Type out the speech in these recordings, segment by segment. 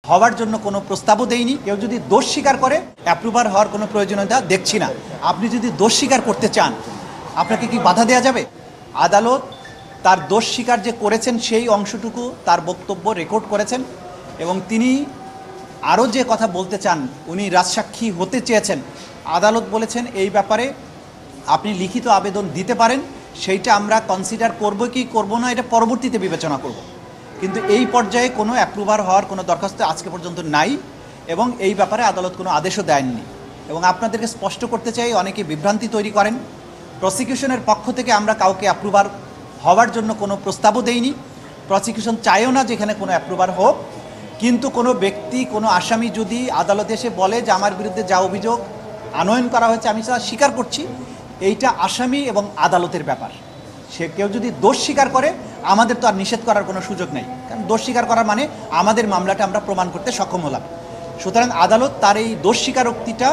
হওয়ার জন্য কোনো প্রস্তাবও দেইনি। কেউ যদি দোষ স্বীকার করে অ্যাপ্রুভার হওয়ার কোনো প্রয়োজনীয়তা দেখছি না। আপনি যদি দোষ স্বীকার করতে চান, আপনাকে কি বাধা দেওয়া যাবে? আদালত তার দোষ স্বীকার যে করেছেন সেই অংশটুকু তার বক্তব্য রেকর্ড করেছেন এবং তিনি আরও যে কথা বলতে চান, উনি রাজসাক্ষী হতে চেয়েছেন। আদালত বলেছেন এই ব্যাপারে আপনি লিখিত আবেদন দিতে পারেন, সেইটা আমরা কনসিডার করব কি করব না এটা পরবর্তীতে বিবেচনা করব। কিন্তু এই পর্যায়ে কোনো অ্যাপ্রুভার হওয়ার কোনো দরখাস্ত আজকে পর্যন্ত নাই এবং এই ব্যাপারে আদালত কোনো আদেশও দেননি। এবং আপনাদেরকে স্পষ্ট করতে চাই, অনেকে বিভ্রান্তি তৈরি করেন। প্রসিকিউশনের পক্ষ থেকে আমরা কাউকে অ্যাপ্রুভার হওয়ার জন্য কোনো প্রস্তাবও দেইনি। প্রসিকিউশন চায়ও না যেখানে কোনো অ্যাপ্রুভার হোক। কিন্তু কোনো ব্যক্তি, কোনো আসামি যদি আদালতে এসে বলে যে আমার বিরুদ্ধে যা অভিযোগ আনয়ন করা হয়েছে আমি সেটা স্বীকার করছি, এইটা আসামি এবং আদালতের ব্যাপার। সে কেউ যদি দোষ স্বীকার করে আমাদের তো আর নিষেধ করার কোনো সুযোগ নেই, কারণ দোষ স্বীকার করার মানে আমাদের মামলাটা আমরা প্রমাণ করতে সক্ষম হলাম। সুতরাং আদালত তার এই দোষ স্বীকারোক্তিটা,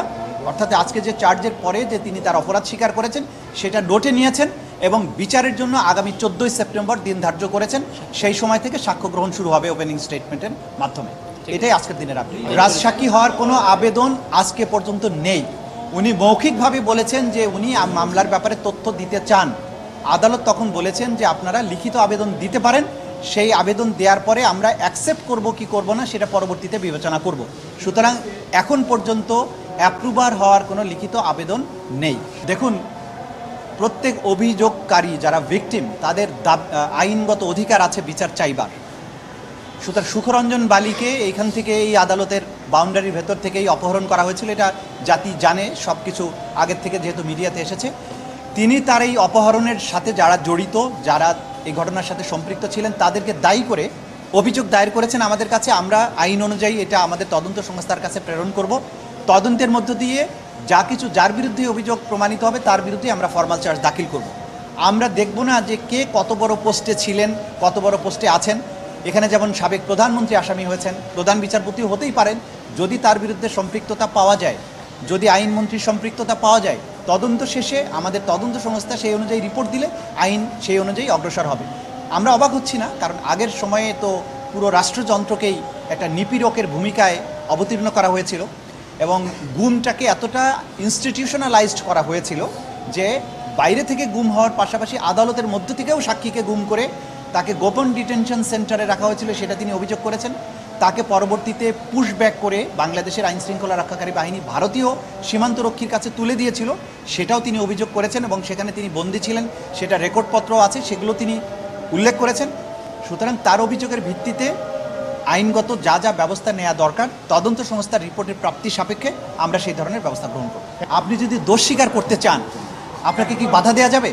অর্থাৎ আজকে যে চার্জের পরে যে তিনি তার অপরাধ স্বীকার করেছেন সেটা নোটে নিয়েছেন এবং বিচারের জন্য আগামী 14ই সেপ্টেম্বর দিন ধার্য করেছেন। সেই সময় থেকে সাক্ষ্য গ্রহণ শুরু হবে ওপেনিং স্টেটমেন্টের মাধ্যমে। এটাই আজকের দিনের আপডেট। রাজসাক্ষী হওয়ার কোনো আবেদন আজকে পর্যন্ত নেই। উনি মৌখিকভাবে বলেছেন যে উনি মামলার ব্যাপারে তথ্য দিতে চান। আদালত তখন বলেছেন যে আপনারা লিখিত আবেদন দিতে পারেন, সেই আবেদন দেওয়ার পরে আমরা অ্যাকসেপ্ট করব কি করব না সেটা পরবর্তীতে বিবেচনা করব। সুতরাং এখন পর্যন্ত অ্যাপ্রুভার হওয়ার কোনো লিখিত আবেদন নেই। দেখুন, প্রত্যেক অভিযোগকারী যারা ভিকটিম তাদের আইনগত অধিকার আছে বিচার চাইবার। সুতরাং সুখরঞ্জন বালিকে এইখান থেকে এই আদালতের বাউন্ডারির ভেতর থেকেই অপহরণ করা হয়েছিল, এটা জাতি জানে, সব কিছু আগের থেকে যেহেতু মিডিয়াতে এসেছে। তিনি তার এই অপহরণের সাথে যারা জড়িত, যারা এই ঘটনার সাথে সম্পৃক্ত ছিলেন তাদেরকে দায়ী করে অভিযোগ দায়ের করেছেন আমাদের কাছে। আমরা আইন অনুযায়ী এটা আমাদের তদন্ত সংস্থার কাছে প্রেরণ করব। তদন্তের মধ্য দিয়ে যা কিছু যার বিরুদ্ধে অভিযোগ প্রমাণিত হবে তার বিরুদ্ধে আমরা ফরমাল চার্জ দাখিল করব। আমরা দেখব না যে কে কত বড় পোস্টে ছিলেন, কত বড় পোস্টে আছেন। এখানে যেমন সাবেক প্রধানমন্ত্রী আসামি হয়েছেন, প্রধান বিচারপতিও হতেই পারেন। যদি তার বিরুদ্ধে সম্পৃক্ততা পাওয়া যায়, যদি আইনমন্ত্রীর সম্পৃক্ততা পাওয়া যায়, তদন্ত শেষে আমাদের তদন্ত সংস্থা সেই অনুযায়ী রিপোর্ট দিলে আইন সেই অনুযায়ী অগ্রসর হবে। আমরা অবাক হচ্ছি না, কারণ আগের সময়ে তো পুরো রাষ্ট্রযন্ত্রকেই একটা নিপীড়কের ভূমিকায় অবতীর্ণ করা হয়েছিল এবং গুমটাকে এতটা ইনস্টিটিউশনালাইজড করা হয়েছিল যে বাইরে থেকে গুম হওয়ার পাশাপাশি আদালতের মধ্য থেকেও সাক্ষীকে গুম করে তাকে গোপন ডিটেনশন সেন্টারে রাখা হয়েছিল, সেটা তিনি অভিযোগ করেছেন। তাকে পরবর্তীতে পুশব্যাক করে বাংলাদেশের আইনশৃঙ্খলা রক্ষাকারী বাহিনী ভারতীয় সীমান্তরক্ষীর কাছে তুলে দিয়েছিল, সেটাও তিনি অভিযোগ করেছেন এবং সেখানে তিনি বন্দী ছিলেন, সেটা রেকর্ডপত্র আছে, সেগুলো তিনি উল্লেখ করেছেন। সুতরাং তার অভিযোগের ভিত্তিতে আইনগত যা যা ব্যবস্থা নেওয়া দরকার তদন্ত সংস্থার রিপোর্টের প্রাপ্তি সাপেক্ষে আমরা সেই ধরনের ব্যবস্থা গ্রহণ করব। আপনি যদি দোষ স্বীকার করতে চান, আপনাকে কি বাধা দেওয়া যাবে?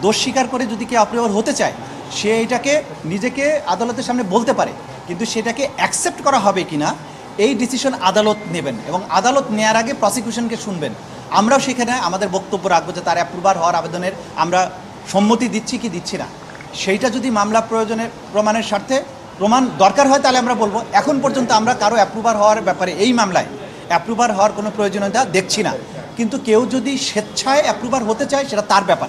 দোষ স্বীকার করে যদি কেউ অ্যাপ্রুভাল হতে চায়, সে এটাকে নিজেকে আদালতের সামনে বলতে পারে, কিন্তু সেটাকে অ্যাকসেপ্ট করা হবে কিনা এই ডিসিশন আদালত নেবেন এবং আদালত নেওয়ার আগে প্রসিকিউশনকে শুনবেন। আমরাও সেখানে আমাদের বক্তব্য রাখবো যে তার অ্যাপ্রুভার হওয়ার আবেদনের আমরা সম্মতি দিচ্ছি কি দিচ্ছি না। সেইটা যদি মামলা প্রমাণের স্বার্থে প্রমাণ দরকার হয় তাহলে আমরা বলবো। এখন পর্যন্ত আমরা কারো অ্যাপ্রুভার হওয়ার ব্যাপারে এই মামলায় অ্যাপ্রুভার হওয়ার কোনো প্রয়োজনীয়তা দেখছি না। কিন্তু কেউ যদি স্বেচ্ছায় অ্যাপ্রুভার হতে চায় সেটা তার ব্যাপার।